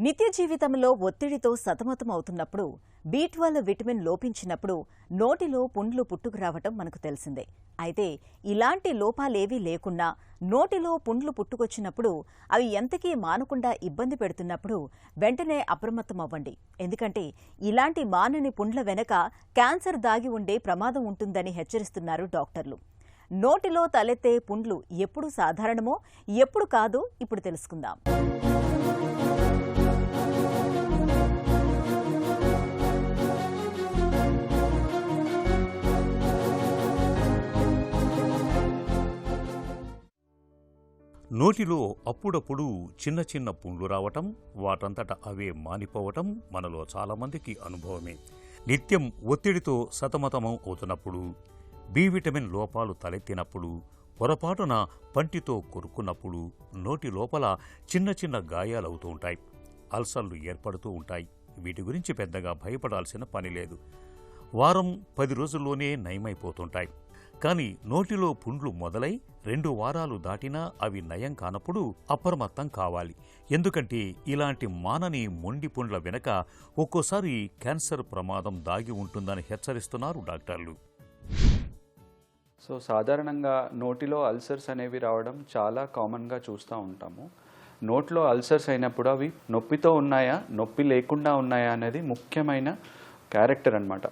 నిత్య జీవితంలో ఒత్తిడితో సతమతమవుతున్నప్పుడు B12 విటమిన్ లోపించినప్పుడు నోటిలో పుండ్లు పుట్టుకురావటం మనకు తెలిసిందే. అయితే ఇలాంటి లోపాలేవీ లేకున్నా నోటిలో పుండ్లు పుట్టుకొచ్చినప్పుడు అవి ఎంతకీ మానకుండా ఇబ్బంది పెడుతున్నప్పుడు వెంటనే అప్రమత్తమవ్వండి. ఎందుకంటే ఇలాంటి మానని పుండ్ల వెనక క్యాన్సర్ దాగి ఉండే ప్రమాదం ఉంటుందని హెచ్చరిస్తున్నారు డాక్టర్లు. నోటిలో తలెత్తే పుండ్లు ఎప్పుడు సాధారణమో ఎప్పుడు కాదో ఇప్పుడు తెలుసుకుందాం. నోటిలో అప్పుడప్పుడు చిన్న చిన్న పుండ్లు రావటం, వాటంతట అవే మానిపోవటం మనలో చాలామందికి అనుభవమే. నిత్యం ఒత్తిడితో సతమతమం అవుతున్నప్పుడు, బి విటమిన్ లోపాలు తలెత్తినప్పుడు, పొరపాటున పంటితో కొరుక్కున్నప్పుడు నోటి లోపల చిన్న చిన్న గాయాలవుతూ ఉంటాయి. అల్సర్లు ఏర్పడుతూ ఉంటాయి. వీటి గురించి పెద్దగా భయపడాల్సిన పని లేదు. వారం 10 రోజుల్లోనే నయమైపోతుంటాయి. కానీ నోటిలో పుండ్లు మొదలై 2 వారాలు దాటినా అవి నయం కానప్పుడు అప్రమత్తం కావాలి. ఎందుకంటే ఇలాంటి మానని మొండి పుండ్ల వెనక ఒక్కోసారి క్యాన్సర్ ప్రమాదం దాగి ఉంటుందని హెచ్చరిస్తున్నారు డాక్టర్లు. సాధారణంగా నోటిలో అల్సర్స్ అనేవి రావడం చాలా కామన్గా చూస్తూ ఉంటాము. నోట్లో అల్సర్స్ అయినప్పుడు అవి నొప్పితో ఉన్నాయా, నొప్పి లేకుండా ఉన్నాయా అనేది ముఖ్యమైన క్యారెక్టర్ అన్నమాట.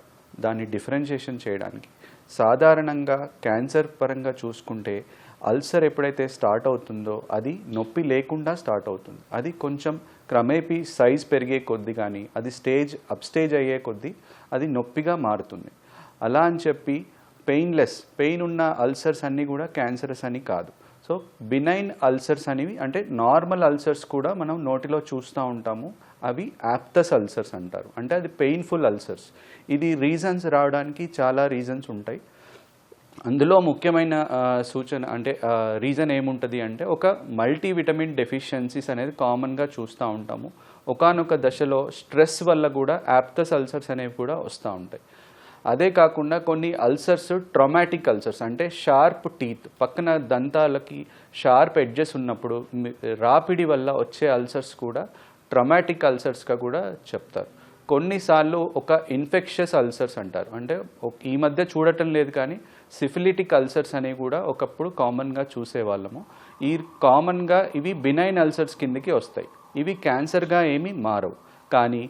దాన్ని డిఫరెన్షియేషన్ చేయడానికి సాధారణంగా క్యాన్సర్ పరంగా చూసుకుంటే అల్సర్ ఎప్పుడైతే స్టార్ట్ అవుతుందో అది నొప్పి లేకుండా స్టార్ట్ అవుతుంది. అది కొంచెం క్రమేపీ సైజ్ పెరిగే కొద్దీ కానీ అది అప్స్టేజ్ అయ్యే కొద్దీ అది నొప్పిగా మారుతుంది. అలా అని చెప్పి పెయిన్ ఉన్న అల్సర్స్ అన్నీ కూడా క్యాన్సరస్ అని కాదు. సో బినైన్ అల్సర్స్ అనేవి అంటే నార్మల్ అల్సర్స్ కూడా మనం నోటిలో చూస్తూ ఉంటాము. అవి యాప్తస్ అల్సర్స్ అంటారు. అంటే అది పెయిన్ఫుల్ అల్సర్స్. ఇది రీజన్స్ రావడానికి చాలా రీజన్స్ ఉంటాయి. అందులో ముఖ్యమైన సూచన అంటే రీజన్ ఏముంటుంది అంటే ఒక మల్టీవిటమిన్ డెఫిషియన్సీస్ అనేది కామన్గా చూస్తూ ఉంటాము. ఒకానొక దశలో స్ట్రెస్ వల్ల కూడా యాప్తస్ అల్సర్స్ అనేవి కూడా వస్తూ ఉంటాయి. అదే కాకుండా కొన్ని అల్సర్స్ ట్రామాటిక్ అల్సర్స్ అంటే షార్ప్ టీత్ పక్కన దంతాలకి షార్ప్ ఎడ్జెస్ ఉన్నప్పుడు రాపిడి వల్ల వచ్చే అల్సర్స్ కూడా ట్రామాటిక్ అల్సర్స్గా కూడా చెప్తారు. కొన్నిసార్లు ఒక ఇన్ఫెక్షస్ అల్సర్స్ అంటారు. అంటే ఈ మధ్య చూడటం లేదు కానీ సిఫిలిటిక్ అల్సర్స్ అనేవి కూడా ఒకప్పుడు కామన్గా చూసేవాళ్ళము. కామన్గా ఇవి బినైన్ అల్సర్స్ కిందకి వస్తాయి. ఇవి క్యాన్సర్గా ఏమీ మారవు. కానీ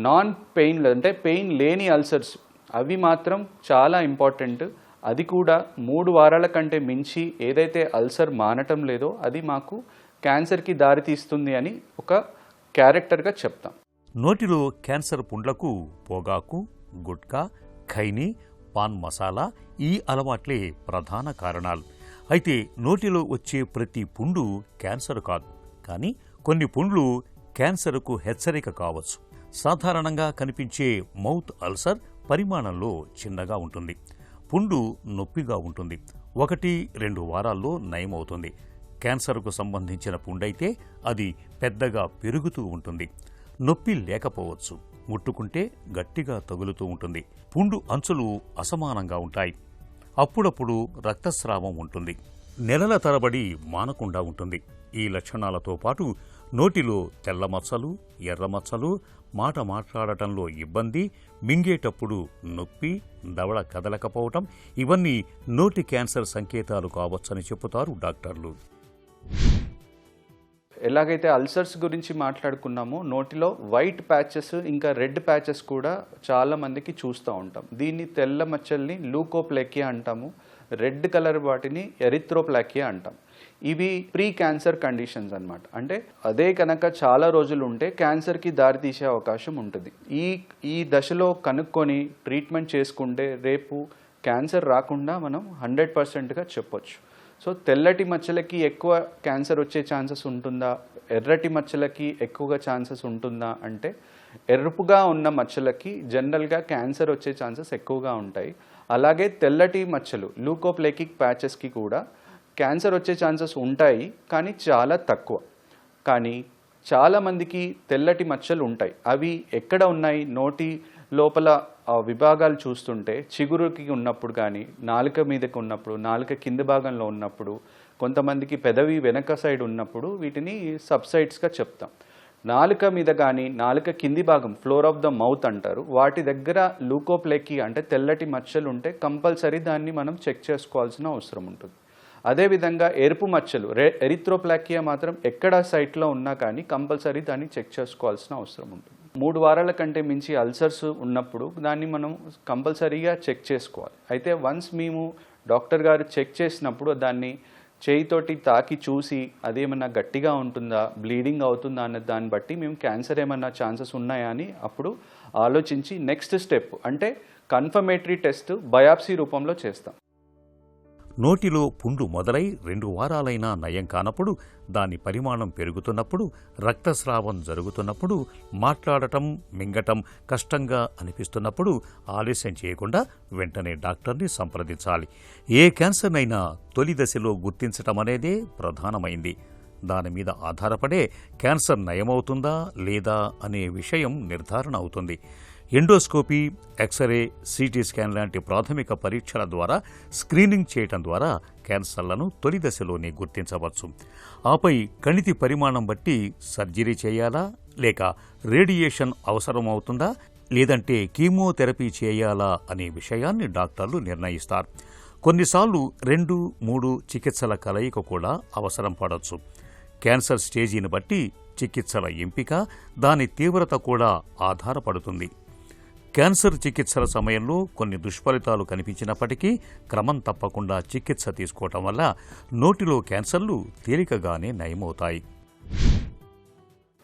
నాన్ పెయిన్ అంటే పెయిన్ లేని అల్సర్స్ అవి మాత్రం చాలా ఇంపార్టెంట్. అది కూడా 3 వారాల కంటే మించి ఏదైతే అల్సర్ మానటం లేదో అది మాకు క్యాన్సర్కి దారితీస్తుంది అని ఒక క్యారెక్టర్గా చెప్తాం. నోటిలో క్యాన్సర్ పుండ్లకు పొగాకు, గుట్కా, ఖైనీ, పాన్ మసాలా ఈ అలవాట్లే ప్రధాన కారణాలు. అయితే నోటిలో వచ్చే ప్రతి పుండు క్యాన్సర్ కాదు. కానీ కొన్ని పుండ్లు క్యాన్సర్కు హెచ్చరిక కావచ్చు. సాధారణంగా కనిపించే మౌత్ అల్సర్ పరిమాణంలో చిన్నగా ఉంటుంది. పుండు నొప్పిగా ఉంటుంది. 1-2 వారాల్లో నయమవుతుంది. క్యాన్సర్కు సంబంధించిన పుండైతే అది పెద్దగా పెరుగుతూ ఉంటుంది. నొప్పి లేకపోవచ్చు. ముట్టుకుంటే గట్టిగా తగులుతూ ఉంటుంది. పుండు అంచులు అసమానంగా ఉంటాయి. అప్పుడప్పుడు రక్తస్రావం ఉంటుంది. నెలల తరబడి మానకుండా ఉంటుంది. ఈ లక్షణాలతో పాటు నోటిలో తెల్ల మచ్చలు, ఎర్ర మచ్చలు, మాట మాట్లాడటంలో ఇబ్బంది, మింగేటప్పుడు నొప్పి, దవడ కదలకపోవటం ఇవన్నీ నోటి క్యాన్సర్ సంకేతాలు కావచ్చని చెబుతారు డాక్టర్లు. ఎలాగైతే అల్సర్స్ గురించి మాట్లాడుకున్నామో నోటిలో వైట్ ప్యాచెస్ ఇంకా రెడ్ ప్యాచెస్ కూడా చాలా మందికి చూస్తూ ఉంటాం. దీన్ని తెల్ల మచ్చల్ని లూకోప్లాకియా అంటాము. రెడ్ కలర్ వాటిని ఎరిథ్రోప్లాకియా అంటాం. ఇవి ప్రీ క్యాన్సర్ కండిషన్స్ అన్నమాట. అంటే అదే కనుక చాలా రోజులు ఉంటే క్యాన్సర్కి దారితీసే అవకాశం ఉంటుంది. ఈ దశలో కనుక్కొని ట్రీట్మెంట్ చేసుకుంటే రేపు క్యాన్సర్ రాకుండా మనం 100%గా చెప్పొచ్చు. సో తెల్లటి మచ్చలకి ఎక్కువ క్యాన్సర్ వచ్చే ఛాన్సెస్ ఉంటుందా, ఎర్రటి మచ్చలకి ఎక్కువగా ఛాన్సెస్ ఉంటుందా అంటే ఎరుపుగా ఉన్న మచ్చలకి జనరల్గా క్యాన్సర్ వచ్చే ఛాన్సెస్ ఎక్కువగా ఉంటాయి. అలాగే తెల్లటి మచ్చలు లూకోప్లాకిక్ ప్యాచెస్కి కూడా క్యాన్సర్ వచ్చే ఛాన్సెస్ ఉంటాయి, కానీ చాలా తక్కువ. కానీ చాలామందికి తెల్లటి మచ్చలు ఉంటాయి. అవి ఎక్కడ ఉన్నాయి? నోటి లోపల విభాగాలు చూస్తుంటే చిగురుకి ఉన్నప్పుడు కానీ, నాలుక మీదకి ఉన్నప్పుడు, నాలుక కింది భాగంలో ఉన్నప్పుడు, కొంతమందికి పెదవి వెనక సైడ్ ఉన్నప్పుడు వీటిని సబ్సైడ్స్గా చెప్తాం. నాలుక మీద కానీ నాలుక కింది భాగం ఫ్లోర్ ఆఫ్ ద మౌత్ అంటారు, వాటి దగ్గర లూకోప్లేకి అంటే తెల్లటి మచ్చలు ఉంటే కంపల్సరీ దాన్ని మనం చెక్ చేసుకోవాల్సిన అవసరం ఉంటుంది. అదేవిధంగా ఎరుపు మచ్చలు ఎరిథ్రోప్లాకియా మాత్రం ఎక్కడ సైట్లో ఉన్నా కానీ కంపల్సరీ దాన్ని చెక్ చేసుకోవాల్సిన అవసరం ఉంటుంది. 3 వారాల కంటే మించి అల్సర్స్ ఉన్నప్పుడు దాన్ని మనం కంపల్సరీగా చెక్ చేసుకోవాలి. అయితే వన్స్ మేము డాక్టర్ గారు చెక్ చేసినప్పుడు దాన్ని చేయితోటి తాకి చూసి అదేమన్నా గట్టిగా ఉంటుందా, బ్లీడింగ్ అవుతుందా అనే దాన్ని బట్టి మేము క్యాన్సర్ ఏమన్నా ఛాన్సెస్ ఉన్నాయా అని అప్పుడు ఆలోచించి నెక్స్ట్ స్టెప్ అంటే కన్ఫర్మేటరీ టెస్ట్ బయాప్సీ రూపంలో చేస్తాం. నోటిలో పుండు మొదలై 2 వారాలైనా నయం కానప్పుడు, దాని పరిమాణం పెరుగుతున్నప్పుడు, రక్తస్రావం జరుగుతున్నప్పుడు, మాట్లాడటం మింగటం కష్టంగా అనిపిస్తున్నప్పుడు ఆలస్యం చేయకుండా వెంటనే డాక్టర్ని సంప్రదించాలి. ఏ క్యాన్సర్నైనా తొలి దశలో గుర్తించటం అనేదే ప్రధానమైంది. దాని మీద ఆధారపడే క్యాన్సర్ నయమవుతుందా లేదా అనే విషయం నిర్ధారణ అవుతుంది. ఎండోస్కోపీ, ఎక్స్రే, సిటీ స్కాన్ లాంటి ప్రాథమిక పరీక్షల ద్వారా స్క్రీనింగ్ చేయటం ద్వారా క్యాన్సర్లను తొలి దశలోనే గుర్తించవచ్చు. ఆపై కణితి పరిమాణం బట్టి సర్జరీ చేయాలా లేక రేడియేషన్ అవసరమవుతుందా లేదంటే కీమోథెరపీ చేయాలా అనే విషయాన్ని డాక్టర్లు నిర్ణయిస్తారు. కొన్నిసార్లు 2-3 చికిత్సల కలయిక కూడా అవసరం పడవచ్చు. క్యాన్సర్ స్టేజీని బట్టి చికిత్సల ఎంపిక, దాని తీవ్రత కూడా ఆధారపడుతుంది. క్యాన్సర్ చికిత్సల సమయంలో కొన్ని దుష్ఫలితాలు కనిపించినప్పటికీ క్రమం తప్పకుండా చికిత్స తీసుకోవటం వల్ల నోటిలో క్యాన్సర్లు తేలికగానే నయమవుతాయి.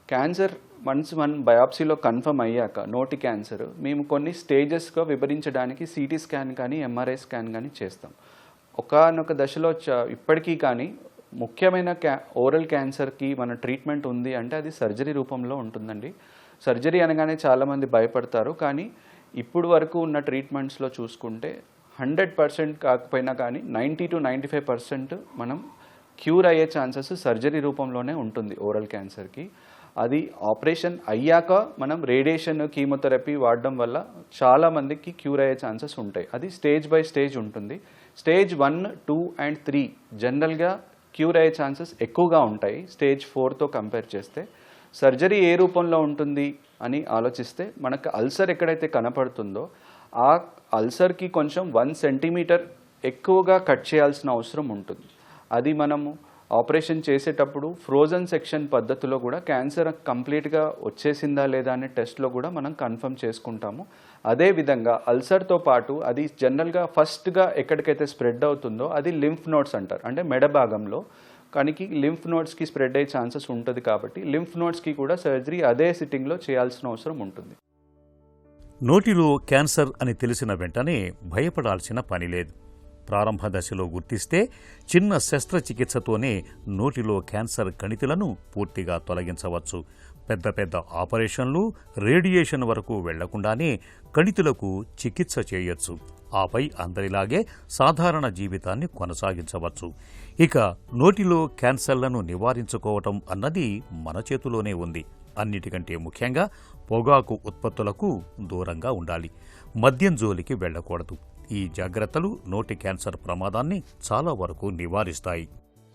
క్యాన్సర్ వన్స్ బయాప్సీలో కన్ఫర్మ్ అయ్యాక నోటి క్యాన్సర్ మేము కొన్ని స్టేజెస్గా విభజించడానికి సిటీ స్కాన్ కానీ ఎంఆర్ఐ స్కాన్ కానీ చేస్తాం. ఒకానొక దశలో ఇప్పటికీ కానీ ముఖ్యమైన ఓరల్ క్యాన్సర్కి మన ట్రీట్మెంట్ ఉంది అంటే అది సర్జరీ రూపంలో ఉంటుందండి. సర్జరీ అనగానే చాలామంది భయపడతారు, కానీ ఇప్పుడు వరకు ఉన్న ట్రీట్మెంట్స్లో చూసుకుంటే 100% కాకపోయినా కానీ 90-95% మనం క్యూర్ అయ్యే ఛాన్సెస్ సర్జరీ రూపంలోనే ఉంటుంది ఓరల్ క్యాన్సర్కి. అది ఆపరేషన్ అయ్యాక మనం రేడియేషన్, కీమోథెరపీ వాడడం వల్ల చాలామందికి క్యూర్ అయ్యే ఛాన్సెస్ ఉంటాయి. అది స్టేజ్ బై స్టేజ్ ఉంటుంది. స్టేజ్ 1, 2 and 3 జనరల్గా క్యూర్ అయ్యే ఛాన్సెస్ ఎక్కువగా ఉంటాయి స్టేజ్ 4తో కంపేర్ చేస్తే. సర్జరీ ఏ రూపంలో ఉంటుంది అని ఆలోచిస్తే మనకు అల్సర్ ఎక్కడైతే కనపడుతుందో ఆ అల్సర్కి కొంచెం 1 సెంటీమీటర్ ఎక్కువగా కట్ చేయాల్సిన అవసరం ఉంటుంది. అది మనము ఆపరేషన్ చేసేటప్పుడు ఫ్రోజన్ సెక్షన్ పద్ధతిలో కూడా క్యాన్సర్ కంప్లీట్గా వచ్చేసిందా లేదా అనే టెస్ట్లో కూడా మనం కన్ఫర్మ్ చేసుకుంటాము. అదేవిధంగా అల్సర్తో పాటు అది జనరల్గా ఫస్ట్గా ఎక్కడికైతే స్ప్రెడ్ అవుతుందో అది లింఫ్ నోడ్స్ అంటారు, అంటే మెడ భాగంలో. కానీ లింఫ్ నోడ్స్కి స్ప్రెడ్ అయ్యే ఛాన్సెస్ ఉంటుంది కాబట్టి లింఫ్ నోడ్స్కి కూడా సర్జరీ అదే సిట్టింగ్లో చేయాల్సిన అవసరం ఉంటుంది. నోటిలో క్యాన్సర్ అని తెలిసిన వెంటనే భయపడాల్సిన పని లేదు. ప్రారంభ దశలో గుర్తిస్తే చిన్న శస్త్రచికిత్సతోనే నోటిలో క్యాన్సర్ కణితులను పూర్తిగా తొలగించవచ్చు. పెద్ద పెద్ద ఆపరేషన్లు, రేడియేషన్ వరకు వెళ్లకుండానే కణితులకు చికిత్స చేయొచ్చు. ఆపై అందరిలాగే సాధారణ జీవితాన్ని కొనసాగించవచ్చు. ఇక నోటిలో క్యాన్సర్లను నివారించుకోవటం అన్నది మన చేతిలోనే ఉంది. అన్నిటికంటే ముఖ్యంగా పొగాకు ఉత్పత్తులకు దూరంగా ఉండాలి. మద్యం జోలికి వెళ్లకూడదు. ఈ జాగ్రత్తలు నోటి క్యాన్సర్ ప్రమాదాన్ని చాలా వరకు నివారిస్తాయి.